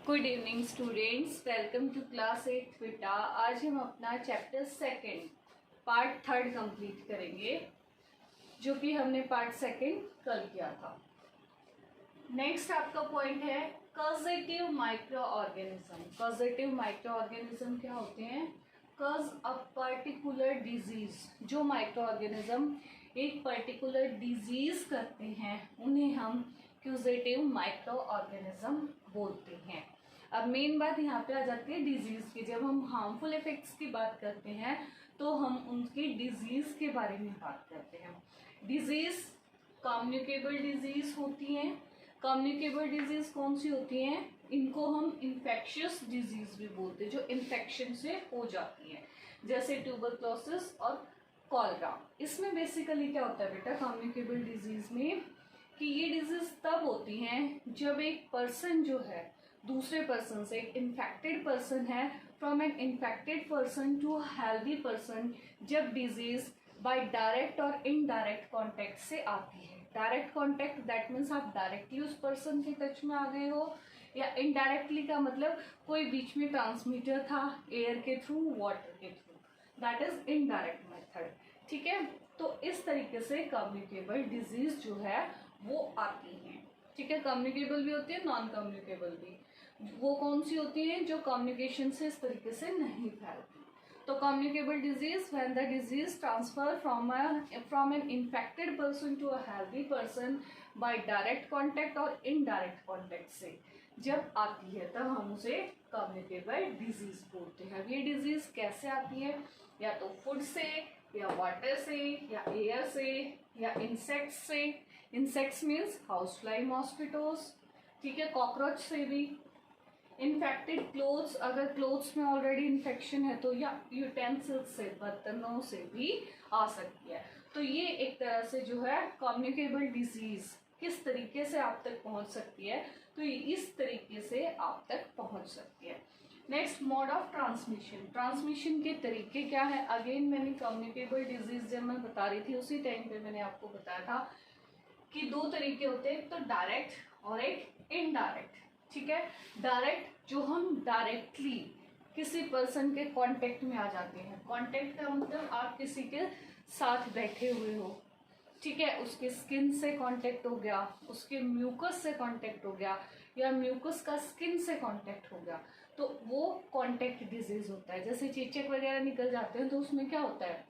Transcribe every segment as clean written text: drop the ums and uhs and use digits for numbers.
Good evening students, welcome to class 8 बेटा। आज हम अपना chapter second part third complete करेंगे, जो कि हमने पार्ट सेकंड कल किया था। नेक्स्ट आपका पॉइंट है causative micro organism. Causative micro organism क्या होते हैं? कॉज अ पर्टिकुलर डिजीज, जो माइक्रो ऑर्गेनिज्म एक पर्टिकुलर डिजीज करते हैं उन्हें हम क्यूजेटिव माइक्रो ऑर्गेनिज्म बोलते हैं। अब मेन बात यहाँ पे आ जाती है डिजीज की। जब हम हार्मफुल इफेक्ट्स की बात करते हैं तो हम उनकी डिजीज के बारे में बात करते हैं। डिजीज कम्युनिकेबल डिजीज होती हैं। कम्युनिकेबल डिजीज कौन सी होती हैं? इनको हम इन्फेक्शियस डिजीज भी बोलते हैं, जो इन्फेक्शन से हो जाती है, जैसे ट्यूबरक्लोसिस और कॉलरा। इसमें बेसिकली क्या होता है बेटा कम्युनिकेबल डिजीज में, कि ये डिजीज तब होती हैं जब एक पर्सन जो है दूसरे पर्सन से, एक इन्फेक्टेड पर्सन है, from an infected person to healthy person, जब डिजीज बाय डायरेक्ट और इनडायरेक्ट कॉन्टेक्ट से आती है। डायरेक्ट कॉन्टेक्ट दैट मीन्स आप डायरेक्टली उस पर्सन के टच में आ गए हो, या इनडायरेक्टली का मतलब कोई बीच में ट्रांसमीटर था एयर के थ्रू, वाटर के through, that is indirect method. ठीक है, तो इस तरीके से कम्युनिकेबल डिजीज जो है वो आती हैं। ठीक है, कम्युनिकेबल भी होती है, नॉन कम्युनिकेबल भी। वो कौन सी होती है? जो कम्युनिकेशन से इस तरीके से नहीं फैलती। तो communicable disease when the disease transfer from an infected person to a healthy person by direct contact और इनडायरेक्ट कॉन्टेक्ट से जब आती है तब हम उसे कम्युनिकेबल डिजीज बोलते हैं। अब ये डिजीज कैसे आती है? या तो फूड से, या वाटर से, या एयर से, या इंसेक्ट्स से। Insects means house fly, mosquitoes. ठीक है, कॉकरोच से भी। इन्फेक्टेड क्लोथ्स, अगर क्लोथ्स में ऑलरेडी इन्फेक्शन है तो, या यूटेंसिल्स से, बर्तनों से भी आ सकती है। तो ये एक तरह से जो है कम्युनिकेबल डिजीज किस तरीके से आप तक पहुंच सकती है, तो ये इस तरीके से आप तक पहुंच सकती है। Next, mode of transmission. Transmission के तरीके क्या है? अगेन मैंने कम्युनिकेबल डिजीज जब मैं बता रही थी उसी टाइम पे मैंने आपको बताया था कि दो तरीके होते हैं, एक तो डायरेक्ट और एक इनडायरेक्ट। ठीक है, डायरेक्ट जो हम डायरेक्टली किसी पर्सन के कांटेक्ट में आ जाते हैं। कांटेक्ट का मतलब आप किसी के साथ बैठे हुए हो, ठीक है, उसके स्किन से कांटेक्ट हो गया, उसके म्यूकस से कांटेक्ट हो गया, या म्यूकस का स्किन से कांटेक्ट हो गया, तो वो कांटेक्ट डिजीज होता है। जैसे चेचक वगैरह निकल जाते हैं तो उसमें क्या होता है,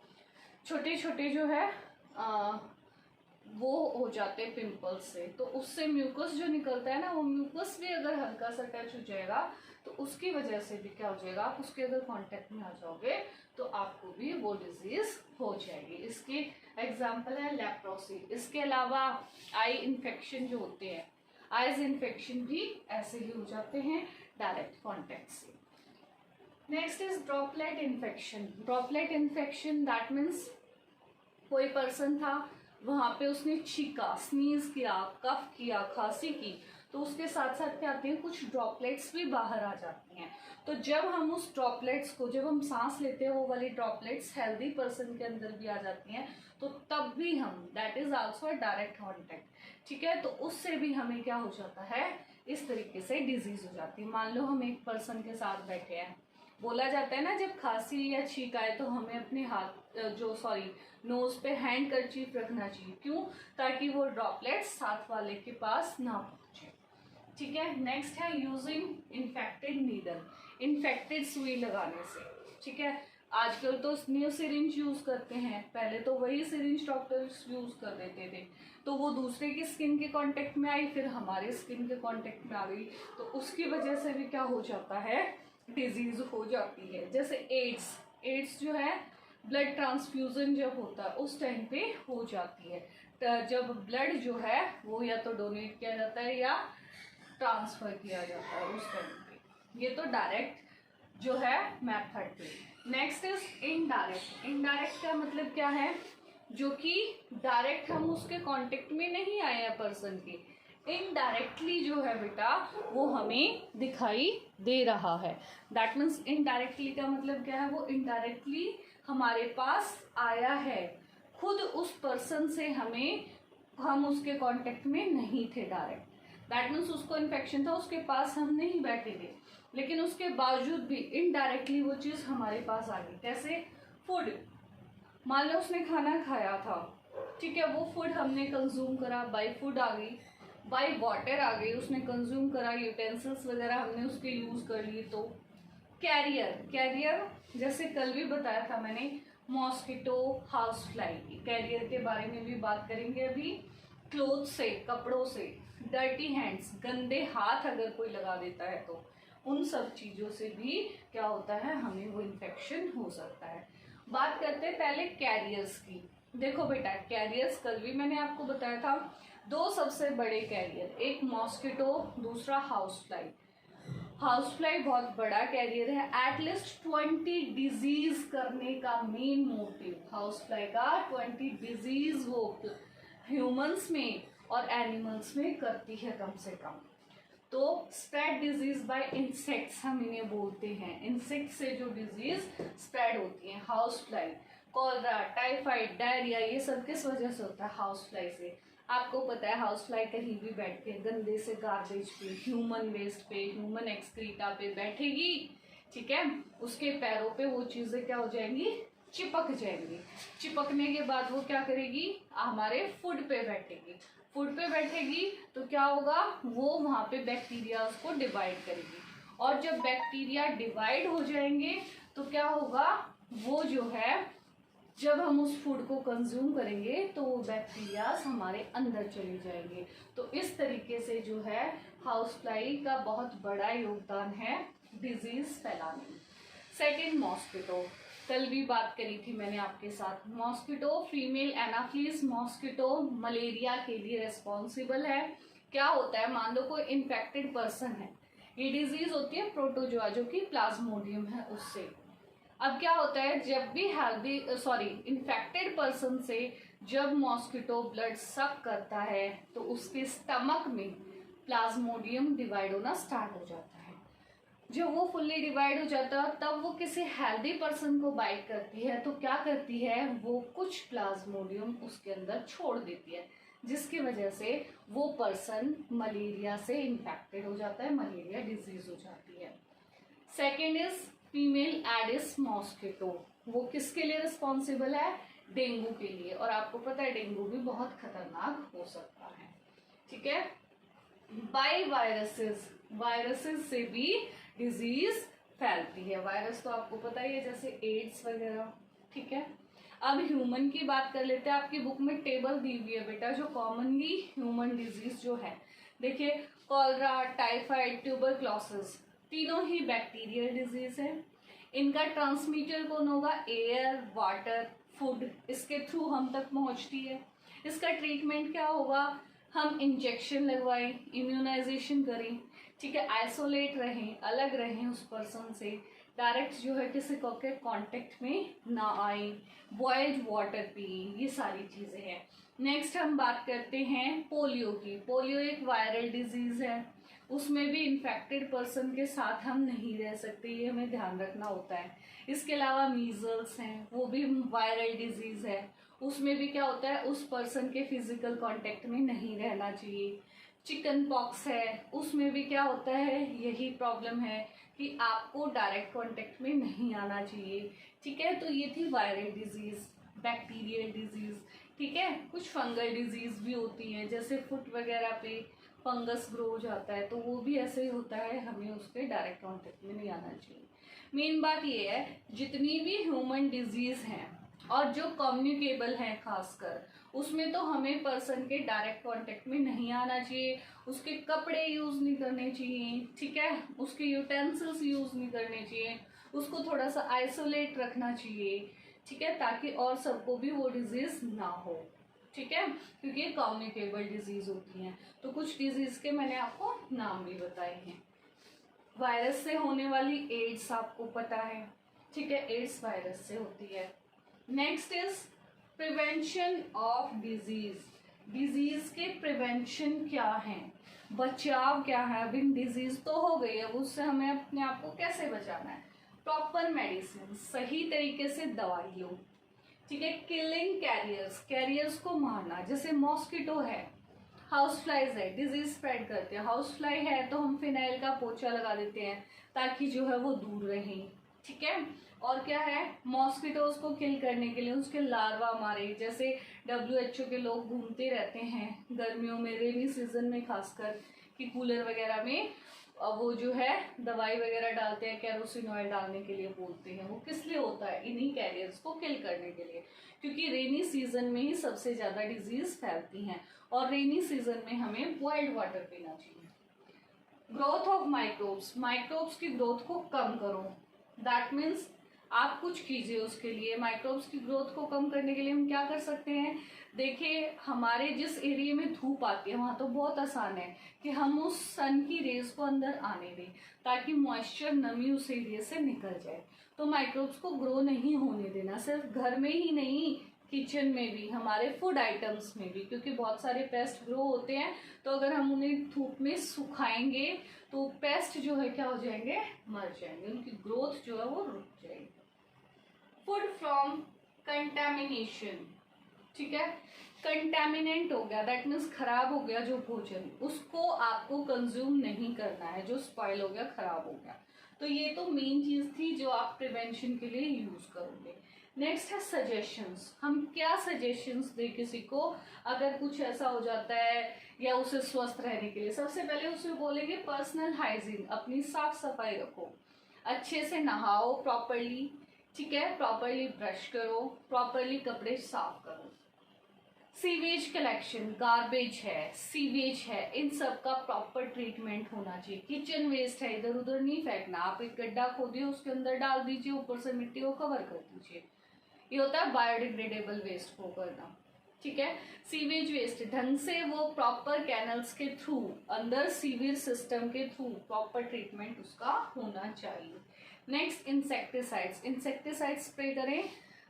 छोटे छोटे जो है वो हो जाते हैं पिंपल्स से, तो उससे म्यूकस जो निकलता है ना, वो म्यूकस भी अगर हल्का सा टच हो जाएगा तो उसकी वजह से भी क्या हो जाएगा, आप उसके अगर कांटेक्ट में आ जाओगे तो आपको भी वो डिजीज हो जाएगी। इसके एग्जाम्पल है लेप्रोसी। इसके अलावा आई इन्फेक्शन जो होते हैं, आईज इन्फेक्शन भी ऐसे ही हो जाते हैं डायरेक्ट कॉन्टेक्ट से। Next is droplet infection. Droplet infection that means कोई पर्सन था, वहां पे उसने छींका, स्नीज किया, कफ किया, खांसी की, तो उसके साथ साथ क्या आते हैं, कुछ ड्रॉपलेट्स भी बाहर आ जाती हैं। तो जब हम उस ड्रॉपलेट्स को, जब हम सांस लेते हैं वो वाली ड्रॉपलेट्स हेल्दी पर्सन के अंदर भी आ जाती हैं, तो तब भी हम, that is also direct contact. ठीक है, तो उससे भी हमें क्या हो जाता है, इस तरीके से डिजीज हो जाती है। मान लो हम एक पर्सन के साथ बैठे हैं, बोला जाता है ना जब खांसी या छींक आए तो हमें अपने हाथ नोज पे हैंड कर्चीफ रखना चाहिए। क्यों? ताकि वो ड्रॉपलेट्स साथ वाले के पास ना पहुंचे। ठीक है, नेक्स्ट है यूजिंग इन्फेक्टेड नीडल। इन्फेक्टेड सुई लगाने से। ठीक है, आजकल तो न्यू सिरिंज यूज करते हैं, पहले तो वही सिरिंज डॉक्टर्स यूज कर देते थे, तो वो दूसरे की स्किन के कांटेक्ट में आई, फिर हमारे स्किन के कांटेक्ट में आ गई, तो उसकी वजह से भी क्या हो जाता है, डिजीज हो जाती है। जैसे एड्स जो है, ब्लड ट्रांसफ्यूजन जब होता है उस टाइम पे हो जाती है, जब ब्लड जो है वो या तो डोनेट किया जाता है या ट्रांसफर किया जाता है उस टाइम पे। ये तो डायरेक्ट जो है मेथड पे। Next is indirect. इनडायरेक्ट का मतलब क्या है, जो कि डायरेक्ट हम उसके कांटेक्ट में नहीं आए हैं पर्सन के, इनडायरेक्टली जो है बेटा वो हमें दिखाई दे रहा है। दैट मीन्स इनडायरेक्टली का मतलब क्या है, वो इनडायरेक्टली हमारे पास आया है, खुद उस पर्सन से हम उसके कांटेक्ट में नहीं थे डायरेक्ट। दैट मीन्स उसको इन्फेक्शन था, उसके पास हम नहीं बैठे थे, लेकिन उसके बावजूद भी इनडायरेक्टली वो चीज़ हमारे पास आ गई। कैसे? फूड, मान लो उसने खाना खाया था, ठीक है, वो फूड हमने कंज्यूम करा, बाय फूड आ गई, बाय वाटर आ गई, उसने कंज्यूम करा, यूटेंसिल्स वगैरह हमने उसके यूज़ कर लिए। तो कैरियर, कैरियर जैसे कल भी बताया था मैंने, मॉस्किटो, हाउस फ्लाई, कैरियर के बारे में भी बात करेंगे अभी। क्लोथ से, कपड़ों से, डर्टी हैंड्स, गंदे हाथ अगर कोई लगा देता है तो उन सब चीज़ों से भी क्या होता है, हमें वो इन्फेक्शन हो सकता है। बात करते हैं पहले कैरियर्स की। देखो बेटा, कैरियर्स कल भी मैंने आपको बताया था, दो सबसे बड़े कैरियर, एक मॉस्किटो, दूसरा हाउस फ्लाई। हाउस फ्लाई बहुत बड़ा कैरियर है, एटलीस्ट 20 डिजीज करने का मेन मोटिव हाउस फ्लाई का 20 डिजीज वो ह्यूमंस में और एनिमल्स में करती है कम से कम। तो स्प्रेड डिजीज बाय इंसेक्ट्स हम इन्हें बोलते हैं, इंसेक्ट से जो डिजीज स्प्रेड होती है, house fly, cholera, typhoid, diarrhoea, ये सब किस वजह से होता है? हाउस फ्लाई से। आपको पता है हाउस फ्लाई कहीं भी बैठ के गंदे से गार्बेज पे, ह्यूमन वेस्ट पे, ह्यूमन एक्सक्रीटा पे बैठेगी, ठीक है, उसके पैरों पे वो चीजें क्या हो जाएंगी? चिपक जाएंगी। चिपकने के बाद वो क्या करेगी? हमारे फूड पे बैठेगी। फूड पे बैठेगी तो क्या होगा? वो वहां पे बैक्टीरिया को डिवाइड करेगी, और जब बैक्टीरिया डिवाइड हो जाएंगे तो क्या होगा? वो जो है, जब हम उस फूड को कंज्यूम करेंगे तो वो बैक्टीरियाज हमारे अंदर चले जाएंगे। तो इस तरीके से जो है हाउस फ्लाई का बहुत बड़ा योगदान है डिजीज फैलाने में। सेकेंड, मॉस्किटो, कल भी बात करी थी मैंने आपके साथ। Mosquito, female Anopheles mosquito malaria के लिए रेस्पॉन्सिबल है। क्या होता है, मान लो कोई इन्फेक्टेड पर्सन है, ये डिजीज होती है प्रोटोजोआ जो कि प्लाज्मोडियम है उससे। अब क्या होता है, जब भी इन्फेक्टेड पर्सन से जब मॉस्किटो ब्लड सक करता है तो उसके स्टमक में प्लाज्मोडियम डिवाइड होना स्टार्ट हो जाता है। जब वो फुल्ली डिवाइड हो जाता है तब वो किसी हेल्दी पर्सन को बाइट करती है, तो क्या करती है, वो कुछ प्लाज्मोडियम उसके अंदर छोड़ देती है, जिसकी वजह से वो पर्सन मलेरिया से इन्फेक्टेड हो जाता है, मलेरिया डिजीज हो जाती है। Second is female Aedes mosquito, वो किसके लिए रिस्पॉन्सिबल है? डेंगू के लिए, और आपको पता है डेंगू भी बहुत खतरनाक हो सकता है, ठीक है। बाय वायरसेस, वायरसेस से भी डिजीज फैलती है। वायरस तो आपको पता ही है, जैसे एड्स वगैरह, ठीक है। अब ह्यूमन की बात कर लेते हैं। आपकी बुक में टेबल दी हुई है बेटा, जो कॉमनली ह्यूमन डिजीज जो है, देखिए, कॉलरा, टाइफाइड, ट्यूबरक्लोसिस, तीनों ही बैक्टीरियल डिजीज है। इनका ट्रांसमीटर कौन होगा? एयर, वाटर, फूड, इसके थ्रू हम तक पहुंचती है। इसका ट्रीटमेंट क्या होगा? हम इंजेक्शन लगवाएं, इम्यूनाइजेशन करें, ठीक है, आइसोलेट रहें, अलग रहें उस पर्सन से, डायरेक्ट जो है किसी को के कांटेक्ट में ना आए, बॉइल्ड वाटर पिए, ये सारी चीज़ें हैं। नेक्स्ट हम बात करते हैं पोलियो की। पोलियो एक वायरल डिजीज है, उसमें भी इन्फेक्टेड पर्सन के साथ हम नहीं रह सकते, ये हमें ध्यान रखना होता है। इसके अलावा मीजल्स हैं, वो भी वायरल डिजीज है, उसमें भी क्या होता है, उस पर्सन के फिजिकल कांटेक्ट में नहीं रहना चाहिए। चिकन पॉक्स है, उसमें भी क्या होता है, यही प्रॉब्लम है कि आपको डायरेक्ट कांटेक्ट में नहीं आना चाहिए, ठीक है। तो ये थी वायरल डिजीज, बैक्टीरियल डिजीज, ठीक है। कुछ फंगल डिजीज भी होती हैं, जैसे फुट वगैरह पे फंगस ग्रो हो जाता है, तो वो भी ऐसे ही होता है, हमें उसके डायरेक्ट कांटेक्ट में नहीं आना चाहिए। मेन बात ये है, जितनी भी ह्यूमन डिजीज हैं और जो कम्युनिकेबल हैं खासकर, उसमें तो हमें पर्सन के डायरेक्ट कांटेक्ट में नहीं आना चाहिए, उसके कपड़े यूज नहीं करने चाहिए, ठीक है, उसके यूटेंसिल्स यूज नहीं करने चाहिए, उसको थोड़ा सा आइसोलेट रखना चाहिए, ठीक है, ताकि और सबको भी वो डिजीज ना हो, ठीक है, क्योंकि ये कम्युनिकेबल डिजीज होती हैं। तो कुछ डिजीज के मैंने आपको नाम भी बताए हैं। वायरस से होने वाली एड्स आपको पता है, ठीक है, एड्स वायरस से होती है। Next is prevention of disease. Disease के प्रिवेंशन क्या है, बचाव क्या है? अब इन डिजीज तो हो गई, अब उससे हमें अपने आप को कैसे बचाना है? प्रॉपर मेडिसिन, सही तरीके से दवाई लो, ठीक है। किलिंग कैरियर्स, कैरियर्स को मारना, जैसे मॉस्किटो है, हाउस फ्लाइज है, डिजीज स्प्रेड करते हैं। हाउस फ्लाई है तो हम फिनाइल का पोछा लगा देते हैं ताकि जो है वो दूर रहें, ठीक है। और क्या है, मॉस्किटोज को किल करने के लिए उसके लार्वा मारे, जैसे WHO के लोग घूमते रहते हैं गर्मियों में, रेनी सीजन में खासकर, कि कूलर वगैरह में वो जो है दवाई वगैरह डालते हैं, केरोसिन ऑयल डालने के लिए बोलते हैं। वो किस लिए होता है, इन्हीं कैरियर्स को किल करने के लिए, क्योंकि रेनी सीजन में ही सबसे ज़्यादा डिजीज फैलती हैं और रेनी सीजन में हमें बॉइल्ड वाटर पीना चाहिए। ग्रोथ ऑफ माइक्रोब्स, माइक्रोब्स की ग्रोथ को कम करो, दैट मीन्स आप कुछ कीजिए उसके लिए। माइक्रोब्स की ग्रोथ को कम करने के लिए हम क्या कर सकते हैं, देखिए हमारे जिस एरिया में धूप आती है वहाँ तो बहुत आसान है कि हम उस सन की रेज को अंदर आने दें ताकि मॉइस्चर, नमी उस एरिया से निकल जाए। तो माइक्रोब्स को ग्रो नहीं होने देना, सिर्फ घर में ही नहीं, किचन में भी, हमारे फूड आइटम्स में भी, क्योंकि बहुत सारे पेस्ट ग्रो होते हैं। तो अगर हम उन्हें धूप में सुखाएंगे तो पेस्ट जो है क्या हो जाएंगे, मर जाएंगे, उनकी ग्रोथ जो है वो रुक जाएगी। फूड फ्रॉम कंटेमिनेशन, ठीक है, कंटेमिनेंट हो गया दैट मीन्स खराब हो गया जो भोजन, उसको आपको कंज्यूम नहीं करना है, जो स्पॉइल हो गया, खराब हो गया। तो ये तो मेन चीज थी जो आप प्रिवेंशन के लिए यूज करोगे। नेक्स्ट है सजेशंस, हम क्या सजेशंस दें किसी को अगर कुछ ऐसा हो जाता है या उसे स्वस्थ रहने के लिए। सबसे पहले उसे बोलेंगे पर्सनल हाइजीन, अपनी साफ सफाई रखो, अच्छे से नहाओ प्रॉपरली, ठीक है, प्रॉपरली ब्रश करो, प्रॉपरली कपड़े साफ करो। सीवेज कलेक्शन, गार्बेज है, सीवेज है, इन सब का प्रॉपर ट्रीटमेंट होना चाहिए। किचन वेस्ट है, इधर उधर नहीं फेंकना, आप एक गड्ढा खोदिए उसके अंदर डाल दीजिए, ऊपर से मिट्टी को कवर कर दीजिए। ये होता है बायोडिग्रेडेबल वेस्ट को करना, ठीक है। सीवेज वेस्ट ढंग से वो प्रॉपर कैनल्स के थ्रू, अंदर सीवेज सिस्टम के थ्रू प्रॉपर ट्रीटमेंट उसका होना चाहिए। नेक्स्ट इंसेक्टिसाइड्स, इंसेक्टिसाइड्स स्प्रे करें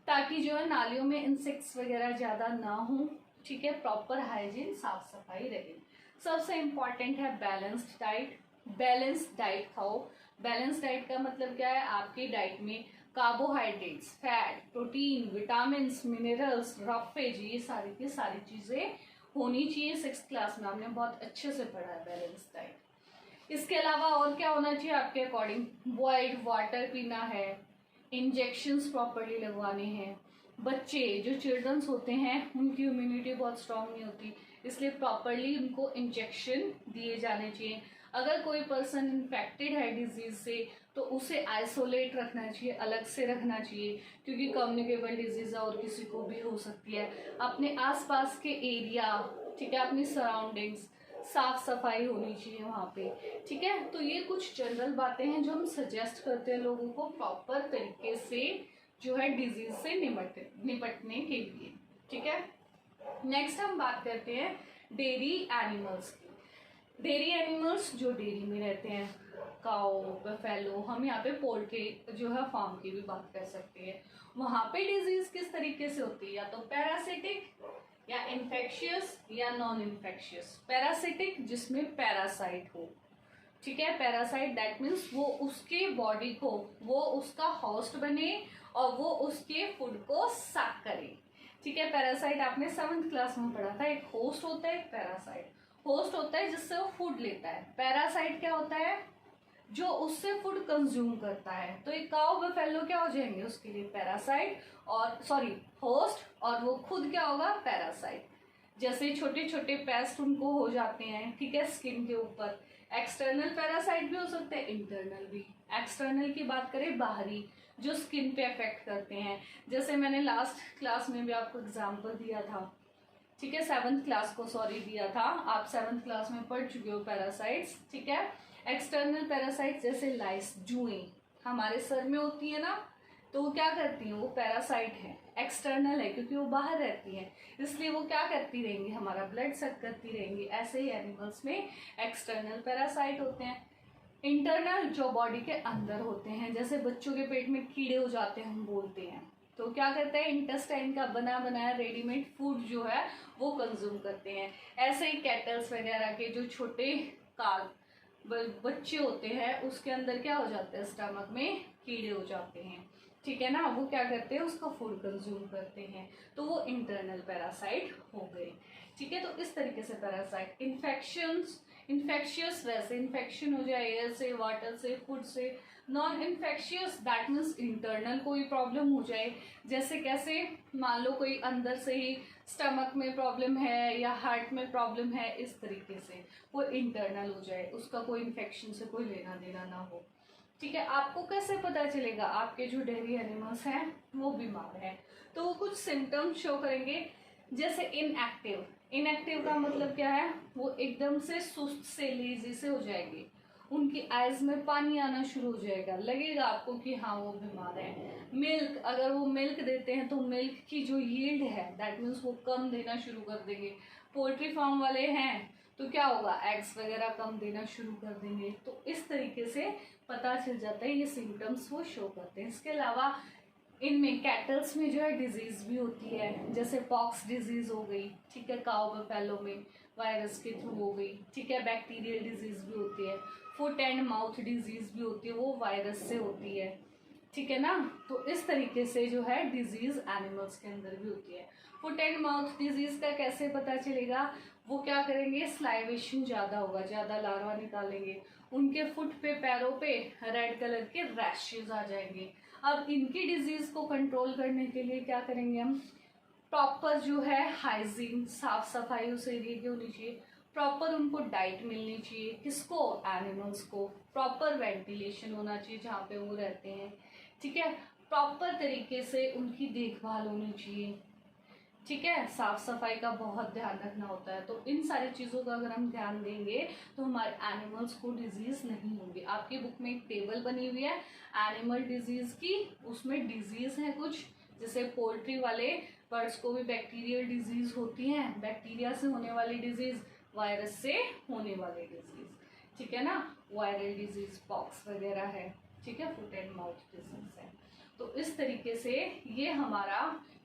ताकि जो है नालियों में इंसेक्ट्स वगैरह ज़्यादा ना हो, ठीक है, प्रॉपर हाइजीन, साफ सफाई रहे। सबसे इम्पॉर्टेंट है बैलेंस्ड डाइट, बैलेंस्ड डाइट खाओ। बैलेंस्ड डाइट का मतलब क्या है, आपकी डाइट में carbohydrates, fat, protein, vitamin, minerals, roughage, ये सारी की सारी चीज़ें होनी चाहिए। 6th क्लास में आपने बहुत अच्छे से पढ़ा है बैलेंस्ड डाइट। इसके अलावा और क्या होना चाहिए आपके अकॉर्डिंग, बॉइल्ड वाटर पीना है, इंजेक्शंस प्रॉपरली लगवाने हैं। बच्चे जो चिल्ड्रंस होते हैं उनकी इम्यूनिटी बहुत स्ट्रांग नहीं होती, इसलिए प्रॉपरली उनको इंजेक्शन दिए जाने चाहिए। अगर कोई पर्सन इन्फेक्टेड है डिजीज से तो उसे आइसोलेट रखना चाहिए, अलग से रखना चाहिए, क्योंकि कम्युनिकेबल डिजीज और किसी को भी हो सकती है। अपने आसपास के एरिया, ठीक है, अपनी सराउंडिंग्स, साफ सफाई होनी चाहिए वहाँ पे, ठीक है। तो ये कुछ जनरल बातें हैं जो हम सजेस्ट करते हैं लोगों को प्रॉपर तरीके से जो है डिजीज से निपटने के लिए, ठीक है। नेक्स्ट हम बात करते हैं डेयरी एनिमल्स की। डेयरी एनिमल्स जो डेयरी में रहते हैं, काऊ, बफेलो, हम यहाँ पे पोल्ट्री जो है फार्म की भी बात कर सकते हैं। वहाँ पे डिजीज किस तरीके से होती है, या तो पैरासिटिक या इन्फेक्शियस या नॉन इन्फेक्शियस। पैरासिटिक जिसमें पैरासाइट हो, ठीक है, पैरासाइट दैट मीन्स वो उसके बॉडी को, वो उसका होस्ट बने और वो उसके फूड को सक करे, ठीक है। पैरासाइट आपने 7th क्लास में पढ़ा था, एक होस्ट होता है, एक पैरासाइट। होस्ट होता है जिससे वो फूड लेता है, पैरासाइट क्या होता है, जो उससे फूड कंज्यूम करता है। तो एक काऊ बफेलो क्या हो जाएंगे उसके लिए, पैरासाइट, और सॉरी होस्ट, और वो खुद क्या होगा, पैरासाइट। जैसे छोटे छोटे पेस्ट उनको हो जाते हैं, ठीक है, स्किन के ऊपर। एक्सटर्नल पैरासाइट भी हो सकते हैं, इंटरनल भी। एक्सटर्नल की बात करें, बाहरी, जो स्किन पे अफेक्ट करते हैं, जैसे मैंने लास्ट क्लास में भी आपको एग्जाम्पल दिया था, ठीक है, 7th क्लास को सॉरी दिया था, आप 7th क्लास में पढ़ चुके हो पैरासाइट्स, ठीक है। एक्सटर्नल पैरासाइट्स जैसे लाइस, जुएं हमारे सर में होती है ना, तो वो क्या करती हैं, वो पैरासाइट है, एक्सटर्नल है क्योंकि वो बाहर रहती हैं, इसलिए वो क्या करती रहेंगी, हमारा ब्लड सक करती रहेंगी। ऐसे ही एनिमल्स में एक्सटर्नल पैरासाइट होते हैं। इंटरनल जो बॉडी के अंदर होते हैं, जैसे बच्चों के पेट में कीड़े हो जाते हैं हम बोलते हैं, तो क्या करते हैं, इंटेस्टाइन का बना बनाया रेडीमेड फूड जो है वो कंज्यूम करते हैं। ऐसे ही कैटल्स वगैरह के जो छोटे बच्चे होते हैं उसके अंदर क्या हो जाता है, स्टमक में कीड़े हो जाते हैं, ठीक है ना, वो क्या करते हैं, उसका फूड कंज्यूम करते हैं, तो वो इंटरनल पैरासाइट हो गए। ठीक है, तो इस तरीके से पैरासाइट। इन्फेक्शियस वैसे इन्फेक्शन हो जाए एयर से, वाटर से, फूड से। Non infectious that means internal कोई प्रॉब्लम हो जाए, जैसे कैसे, मान लो कोई अंदर से ही स्टमक में प्रॉब्लम है या हार्ट में प्रॉब्लम है, इस तरीके से वो इंटरनल हो जाए, उसका कोई इन्फेक्शन से कोई लेना देना ना हो। ठीक है, आपको कैसे पता चलेगा आपके जो डेयरी एनिमल्स हैं वो बीमार हैं, तो वो कुछ सिम्टम्स शो करेंगे, जैसे इनएक्टिव। इनएक्टिव का मतलब क्या है, वो एकदम से सुस्त से, लेजी से हो जाएंगे, उनकी आइज में पानी आना शुरू हो जाएगा, लगेगा आपको कि हाँ वो बीमार है। मिल्क, अगर वो मिल्क देते हैं तो मिल्क की जो यील्ड है दैट मीन्स वो कम देना शुरू कर देंगे। पोल्ट्री फार्म वाले हैं तो क्या होगा, एग्स वगैरह कम देना शुरू कर देंगे। तो इस तरीके से पता चल जाता है, ये सिम्टम्स वो शो करते हैं। इसके अलावा इनमें कैटल्स में जो है डिजीज भी होती है, जैसे पॉक्स डिजीज हो गई, ठीक है, काउ बफेलो में वायरस के थ्रू हो गई, ठीक है, बैक्टीरियल डिजीज भी होती है, फुट एंड माउथ डिजीज भी होती है, वो वायरस से होती है। ठीक है ना, तो इस तरीके से जो है डिजीज एनिमल्स के अंदर भी होती है। फुट एंड माउथ डिजीज का कैसे पता चलेगा, वो क्या करेंगे, स्लाइवेशन ज़्यादा होगा, ज़्यादा लार्वा निकालेंगे, उनके फुट पे, पैरों पे रेड कलर के रैशेज आ जाएंगे। अब इनकी डिजीज को कंट्रोल करने के लिए क्या करेंगे हम, प्रॉपर जो है हाइजीन, साफ सफाई उस एरिया की होनी चाहिए, प्रॉपर उनको डाइट मिलनी चाहिए, किसको, एनिमल्स को, प्रॉपर वेंटिलेशन होना चाहिए जहाँ पे वो रहते हैं। ठीक है, प्रॉपर तरीके से उनकी देखभाल होनी चाहिए। ठीक है, साफ सफाई का बहुत ध्यान रखना होता है। तो इन सारी चीज़ों का अगर हम ध्यान देंगे तो हमारे एनिमल्स को डिजीज नहीं होगी। आपकी बुक में एक टेबल बनी हुई है एनिमल डिजीज की, उसमें डिजीज है कुछ, जैसे पोल्ट्री वाले बर्ड्स को भी बैक्टीरियल डिजीज होती हैं, बैक्टीरिया से होने वाली डिजीज, वायरस से होने वाली डिजीज, ठीक है ना, वायरल डिजीज पॉक्स वगैरह है, ठीक है, फुट एंड माउथ डिजीज है। तो इस तरीके से ये हमारा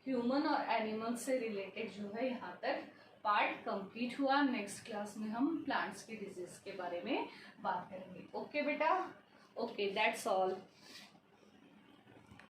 ह्यूमन और एनिमल से रिलेटेड जो है यहाँ तक पार्ट कंप्लीट हुआ। नेक्स्ट क्लास में हम प्लांट्स की डिजीज के बारे में बात करेंगे। ओके बेटा, ओके, दैट्स ऑल।